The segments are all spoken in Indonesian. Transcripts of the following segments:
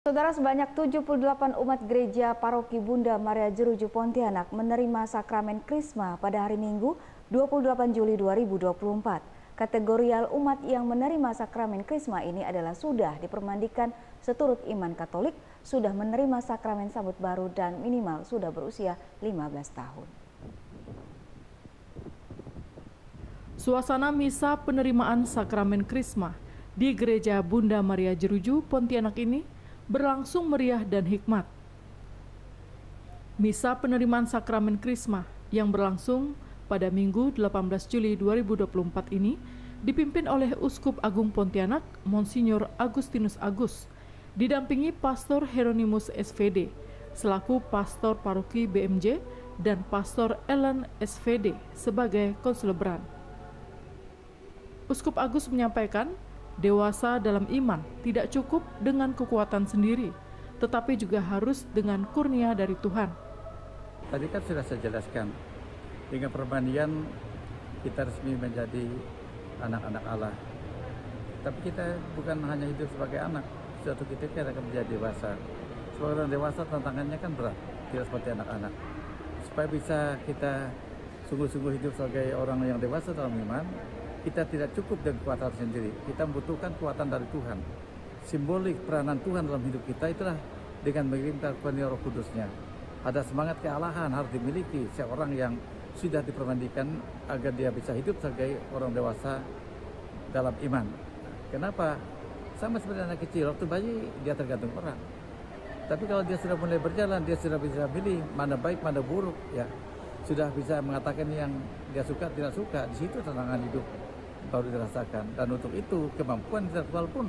Saudara, sebanyak 78 umat gereja Paroki Bunda Maria Jeruju Pontianak menerima sakramen Krisma pada hari Minggu 28 Juli 2024. Kategorial umat yang menerima sakramen Krisma ini adalah sudah dipermandikan seturut iman Katolik, sudah menerima sakramen sambut baru dan minimal sudah berusia 15 tahun. Suasana misa penerimaan sakramen Krisma di Gereja Bunda Maria Jeruju Pontianak ini berlangsung meriah dan hikmat. Misa penerimaan sakramen Krisma yang berlangsung pada Minggu 18 Juli 2024 ini dipimpin oleh Uskup Agung Pontianak Monsinyur Agustinus Agus, didampingi Pastor Hieronymus SVD selaku Pastor Paroki BMJ dan Pastor Ellen SVD sebagai konselebran. Uskup Agus menyampaikan, dewasa dalam iman tidak cukup dengan kekuatan sendiri, tetapi juga harus dengan kurnia dari Tuhan. Tadi kan sudah saya jelaskan, dengan permandian kita resmi menjadi anak-anak Allah. Tapi kita bukan hanya hidup sebagai anak, suatu ketika kita akan menjadi dewasa. Sebagai orang dewasa tantangannya kan berat, tidak seperti anak-anak. Supaya bisa kita sungguh-sungguh hidup sebagai orang yang dewasa dalam iman, kita tidak cukup dengan kekuatan sendiri. Kita membutuhkan kekuatan dari Tuhan. Simbolik peranan Tuhan dalam hidup kita itulah dengan mengirimkan kurnia Roh Kudusnya. Ada semangat kealahan harus dimiliki seorang yang sudah dipermandikan agar dia bisa hidup sebagai orang dewasa dalam iman. Kenapa? Sama seperti anak kecil, waktu bayi dia tergantung orang. Tapi kalau dia sudah mulai berjalan, dia sudah bisa pilih mana baik, mana buruk, ya. Sudah bisa mengatakan yang dia suka, tidak suka. Di situ tantangan hidup baru dirasakan, dan untuk itu kemampuan intelektual pun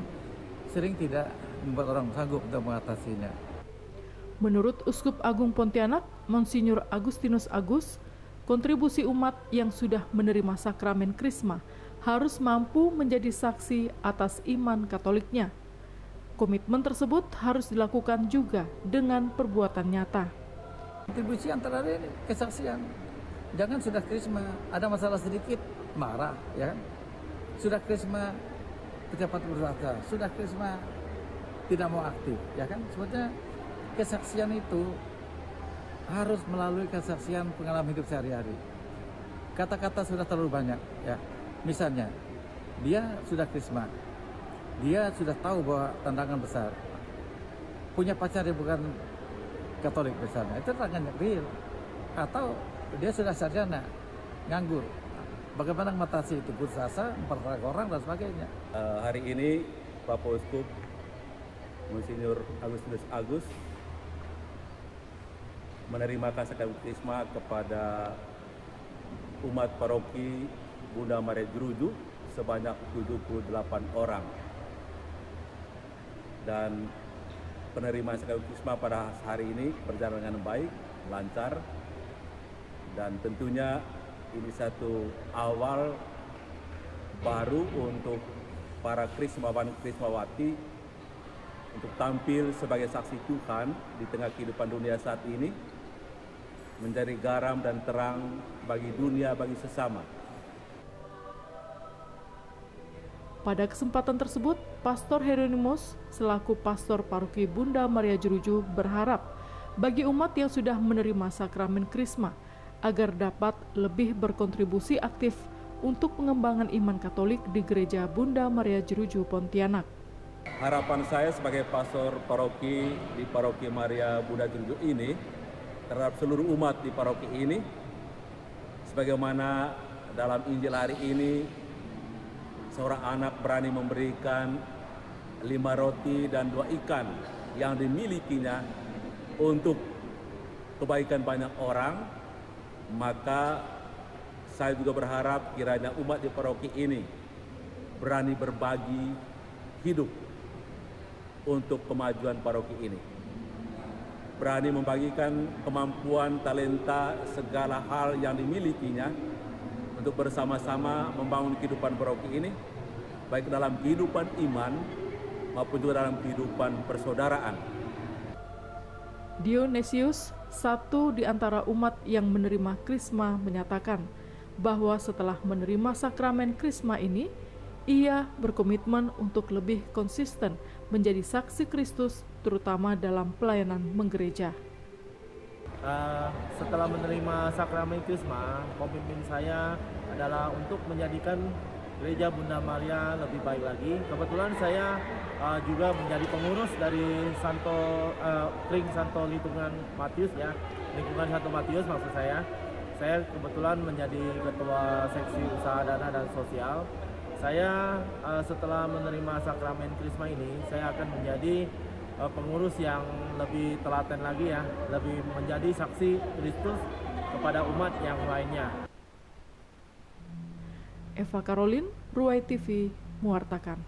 sering tidak membuat orang sanggup untuk mengatasinya. Menurut Uskup Agung Pontianak Monsinyur Agustinus Agus, kontribusi umat yang sudah menerima sakramen Krisma harus mampu menjadi saksi atas iman Katoliknya. Komitmen tersebut harus dilakukan juga dengan perbuatan nyata. Kontribusi antara lain kesaksian. Jangan sudah Krisma ada masalah sedikit marah, ya. Sudah Krisma cepat berkata, sudah Krisma tidak mau aktif, ya kan? Sebetulnya kesaksian itu harus melalui kesaksian pengalaman hidup sehari-hari. Kata-kata sudah terlalu banyak, ya. Misalnya, dia sudah Krisma, dia sudah tahu bahwa tantangan besar, punya pacar yang bukan Katolik misalnya, itu tantangan real. Atau dia sudah sarjana, nganggur. Bagaimana mengatasi itu? Putus asa, memperoleh orang dan sebagainya. Hari ini Bapak Uskup Monsinyur Agustinus Agus menerima sakramen Krisma kepada umat Paroki Bunda Maria Jeruju sebanyak 78 orang. Dan penerimaan sakramen Krisma pada hari ini berjalan dengan baik, lancar, dan tentunya ini satu awal baru untuk para Krismawan Krismawati untuk tampil sebagai saksi Tuhan di tengah kehidupan dunia saat ini, menjadi garam dan terang bagi dunia, bagi sesama. Pada kesempatan tersebut, Pastor Hieronymus selaku Pastor Paroki Bunda Maria Jeruju berharap bagi umat yang sudah menerima sakramen Krisma agar dapat lebih berkontribusi aktif untuk pengembangan iman Katolik di Gereja Bunda Maria Jeruju Pontianak. Harapan saya sebagai pastor paroki di Paroki Maria Bunda Jeruju ini terhadap seluruh umat di paroki ini, sebagaimana dalam Injil hari ini seorang anak berani memberikan 5 roti dan 2 ikan yang dimilikinya untuk kebaikan banyak orang. Maka saya juga berharap kiranya umat di paroki ini berani berbagi hidup untuk kemajuan paroki ini. Berani membagikan kemampuan, talenta, segala hal yang dimilikinya untuk bersama-sama membangun kehidupan paroki ini, baik dalam kehidupan iman maupun juga dalam kehidupan persaudaraan. Dionysius, satu di antara umat yang menerima Krisma, menyatakan bahwa setelah menerima sakramen Krisma ini, ia berkomitmen untuk lebih konsisten menjadi saksi Kristus terutama dalam pelayanan menggereja. Setelah menerima sakramen Krisma, komitmen saya adalah untuk menjadikan Gereja Bunda Maria lebih baik lagi. Kebetulan saya juga menjadi pengurus dari Kring Santo Lingkungan Matius ya, Lingkungan Santo Matius maksud saya. Saya kebetulan menjadi ketua seksi usaha dana dan sosial. Saya setelah menerima sakramen Krisma ini, saya akan menjadi pengurus yang lebih telaten lagi ya, lebih menjadi saksi Kristus kepada umat yang lainnya. Eva Karolin, Ruai TV, mewartakan.